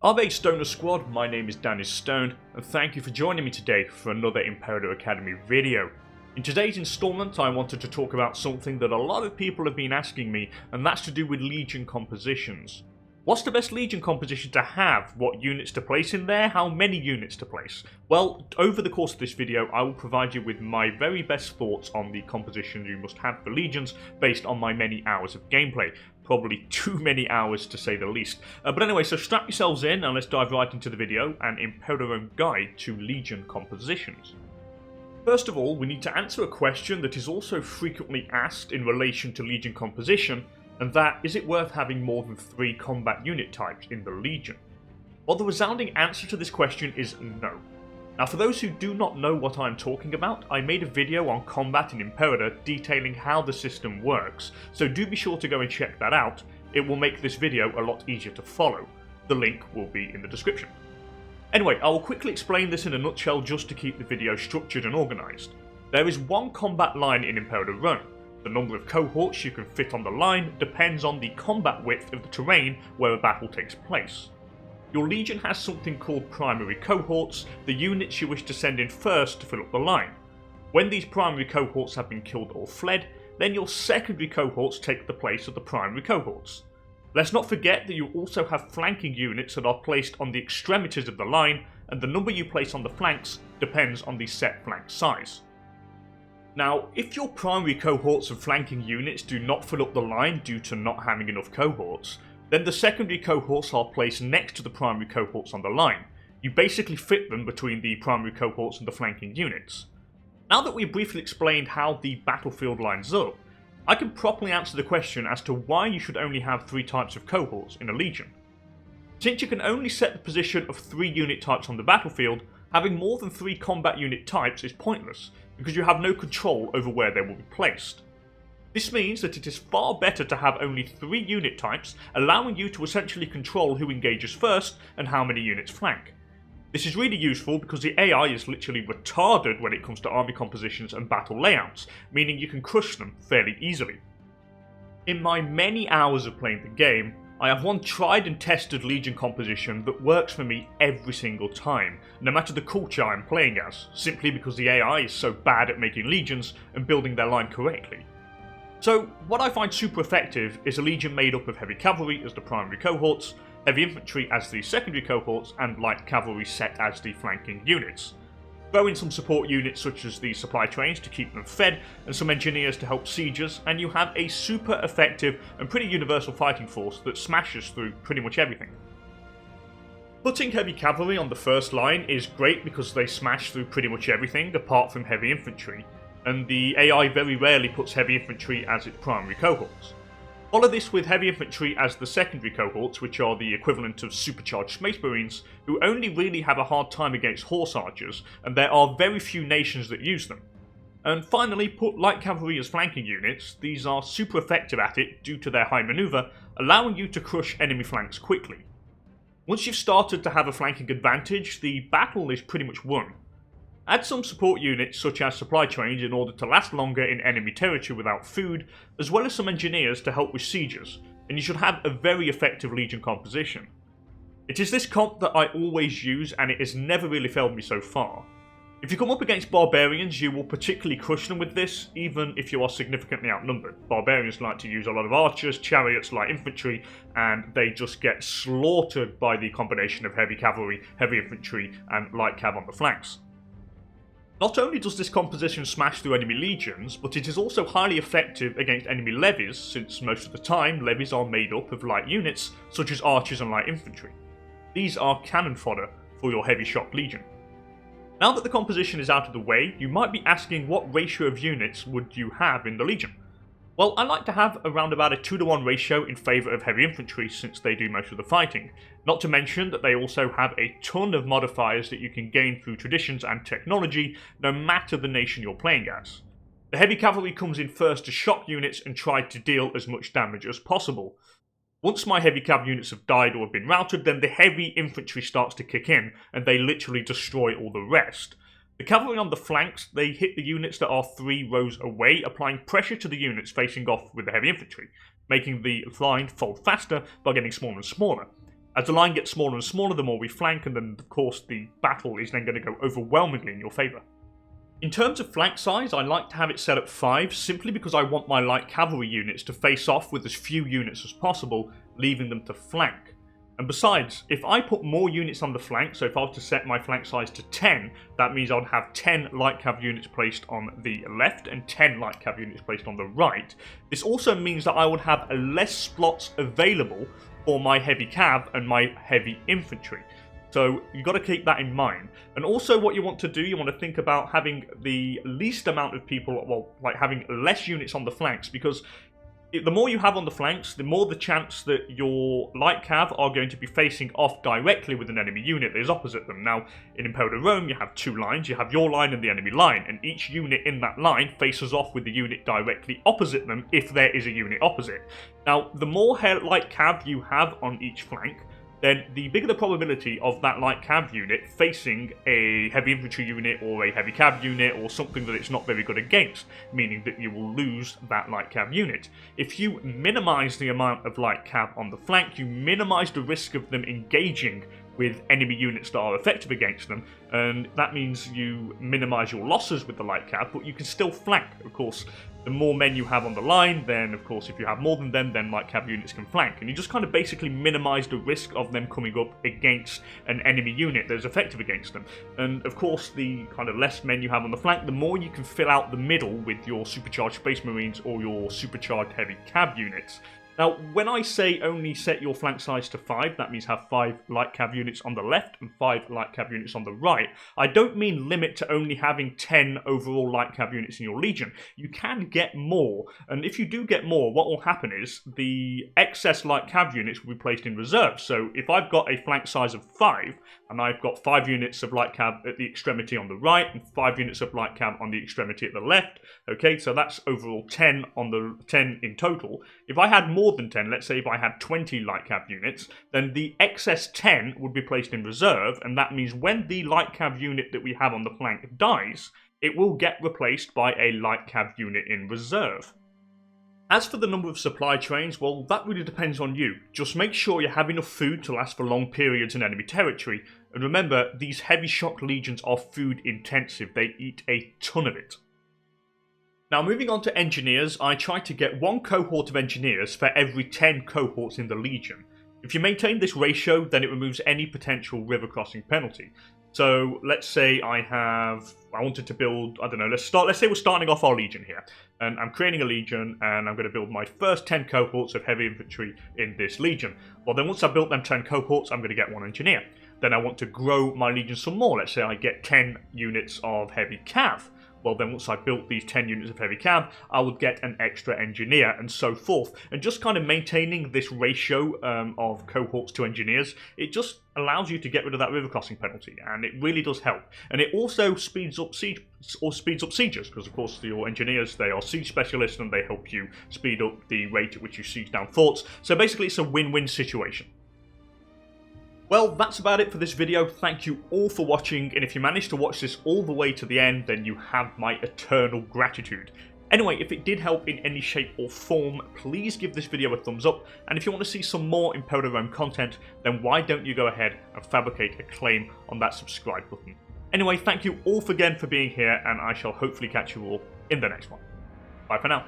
Ave Stoner Squad, my name is DanIsStoned, and thank you for joining me today for another Imperator Academy video. In today's installment, I wanted to talk about something that a lot of people have been asking me, and that's to do with Legion compositions. What's the best Legion composition to have? What units to place in there? How many units to place? Well, over the course of this video, I will provide you with my very best thoughts on the compositions you must have for Legions based on my many hours of gameplay. Probably too many hours to say the least. But anyway, so strap yourselves in and let's dive right into the video, an Imperator Rome guide to Legion compositions. First of all, we need to answer a question that is also frequently asked in relation to Legion composition, and that, is it worth having more than 3 combat unit types in the Legion? Well, the resounding answer to this question is no. Now, for those who do not know what I'm talking about, I made a video on combat in Imperator detailing how the system works, so do be sure to go and check that out. It will make this video a lot easier to follow. The link will be in the description. Anyway, I will quickly explain this in a nutshell just to keep the video structured and organised. There is one combat line in Imperator Rome. The number of cohorts you can fit on the line depends on the combat width of the terrain where a battle takes place. Your Legion has something called primary cohorts, the units you wish to send in first to fill up the line. When these primary cohorts have been killed or fled, then your secondary cohorts take the place of the primary cohorts. Let's not forget that you also have flanking units that are placed on the extremities of the line, and the number you place on the flanks depends on the set flank size. Now, if your primary cohorts and flanking units do not fill up the line due to not having enough cohorts, then the secondary cohorts are placed next to the primary cohorts on the line. You basically fit them between the primary cohorts and the flanking units. Now that we've briefly explained how the battlefield lines up, I can properly answer the question as to why you should only have 3 types of cohorts in a Legion. Since you can only set the position of 3 unit types on the battlefield, having more than 3 combat unit types is pointless, because you have no control over where they will be placed. This means that it is far better to have only 3 unit types, allowing you to essentially control who engages first and how many units flank. This is really useful because the AI is literally retarded when it comes to army compositions and battle layouts, meaning you can crush them fairly easily. In my many hours of playing the game, I have one tried and tested Legion composition that works for me every single time, no matter the culture I'm playing as, simply because the AI is so bad at making Legions and building their line correctly. So, what I find super effective is a Legion made up of heavy cavalry as the primary cohorts, heavy infantry as the secondary cohorts, and light cavalry set as the flanking units. Throw in some support units such as the supply trains to keep them fed, and some engineers to help siegers, and you have a super effective and pretty universal fighting force that smashes through pretty much everything. Putting heavy cavalry on the first line is great because they smash through pretty much everything apart from heavy infantry, and the AI very rarely puts heavy infantry as its primary cohorts. Follow this with heavy infantry as the secondary cohorts, which are the equivalent of supercharged space marines, who only really have a hard time against horse archers, and there are very few nations that use them. And finally, put light cavalry as flanking units. These are super effective at it due to their high maneuver, allowing you to crush enemy flanks quickly. Once you've started to have a flanking advantage, the battle is pretty much won. Add some support units such as supply trains in order to last longer in enemy territory without food, as well as some engineers to help with sieges, and you should have a very effective Legion composition. It is this comp that I always use, and it has never really failed me so far. If you come up against barbarians, you will particularly crush them with this, even if you are significantly outnumbered. Barbarians like to use a lot of archers, chariots, light infantry, and they just get slaughtered by the combination of heavy cavalry, heavy infantry, and light cav on the flanks. Not only does this composition smash through enemy legions, but it is also highly effective against enemy levies, since most of the time levies are made up of light units such as archers and light infantry. These are cannon fodder for your heavy shock legion. Now that the composition is out of the way, you might be asking what ratio of units would you have in the Legion? Well, I like to have around about a 2-to-1 ratio in favour of heavy infantry since they do most of the fighting, not to mention that they also have a ton of modifiers that you can gain through traditions and technology no matter the nation you're playing as. The heavy cavalry comes in first to shock units and try to deal as much damage as possible. Once my heavy cav units have died or have been routed, then the heavy infantry starts to kick in and they literally destroy all the rest. The cavalry on the flanks, they hit the units that are 3 rows away, applying pressure to the units facing off with the heavy infantry, making the line fold faster by getting smaller and smaller. As the line gets smaller and smaller, the more we flank, and then of course the battle is then going to go overwhelmingly in your favour. In terms of flank size, I like to have it set at 5, simply because I want my light cavalry units to face off with as few units as possible, leaving them to flank. And besides, if I put more units on the flank, so if I was to set my flank size to 10, that means I would have 10 light cav units placed on the left and 10 light cav units placed on the right. This also means that I would have less slots available for my heavy cav and my heavy infantry. So you've got to keep that in mind. And also what you want to do, you want to think about having the least amount of people, well, like having less units on the flanks, because the more you have on the flanks, the more the chance that your light cav are going to be facing off directly with an enemy unit that is opposite them. Now, in Imperator Rome, you have 2 lines. You have your line and the enemy line, and each unit in that line faces off with the unit directly opposite them if there is a unit opposite. Now, the more light cav you have on each flank, then the bigger the probability of that light cav unit facing a heavy infantry unit or a heavy cav unit or something that it's not very good against, meaning that you will lose that light cav unit. If you minimise the amount of light cav on the flank, you minimise the risk of them engaging with enemy units that are effective against them, and that means you minimise your losses with the light cav, but you can still flank. Of course, the more men you have on the line, then of course if you have more than them, then light cav units can flank, and you just kind of basically minimise the risk of them coming up against an enemy unit that is effective against them. And of course, the kind of less men you have on the flank, the more you can fill out the middle with your supercharged Space Marines or your supercharged heavy cav units. Now, when I say only set your flank size to 5, that means have 5 light cav units on the left and 5 light cav units on the right. I don't mean limit to only having 10 overall light cav units in your legion. You can get more, and if you do get more, what will happen is the excess light cav units will be placed in reserve. So if I've got a flank size of 5, and I've got 5 units of light cav at the extremity on the right and 5 units of light cav on the extremity at the left, okay, so that's overall 10 on the 10 in total. If I had more than 10, let's say if I had 20 light cav units, then the excess 10 would be placed in reserve, and that means when the light cav unit that we have on the flank dies, it will get replaced by a light cav unit in reserve. As for the number of supply trains, well, that really depends on you. Just make sure you have enough food to last for long periods in enemy territory, and remember, these heavy shock legions are food intensive, they eat a ton of it. Now, moving on to engineers, I try to get 1 cohort of engineers for every 10 cohorts in the legion. If you maintain this ratio, then it removes any potential river crossing penalty. So let's say I wanted to build, I don't know, let's say we're starting off our legion here, and I'm creating a legion, and I'm going to build my first 10 cohorts of heavy infantry in this legion. Well, then once I've built them 10 cohorts, I'm going to get 1 engineer. Then I want to grow my legion some more. Let's say I get 10 units of heavy cav. Well, then once I built these 10 units of heavy cav, I would get an extra engineer, and so forth. And just kind of maintaining this ratio of cohorts to engineers, it just allows you to get rid of that river crossing penalty, and it really does help. And it also speeds up sieges, because of course your engineers, they are siege specialists, and they help you speed up the rate at which you siege down forts. So basically it's a win-win situation. Well, that's about it for this video. Thank you all for watching, and if you managed to watch this all the way to the end, then you have my eternal gratitude. Anyway, if it did help in any shape or form, please give this video a thumbs up, and if you want to see some more Imperator Rome content, then why don't you go ahead and fabricate a claim on that subscribe button. Anyway, thank you all again for being here, and I shall hopefully catch you all in the next one. Bye for now.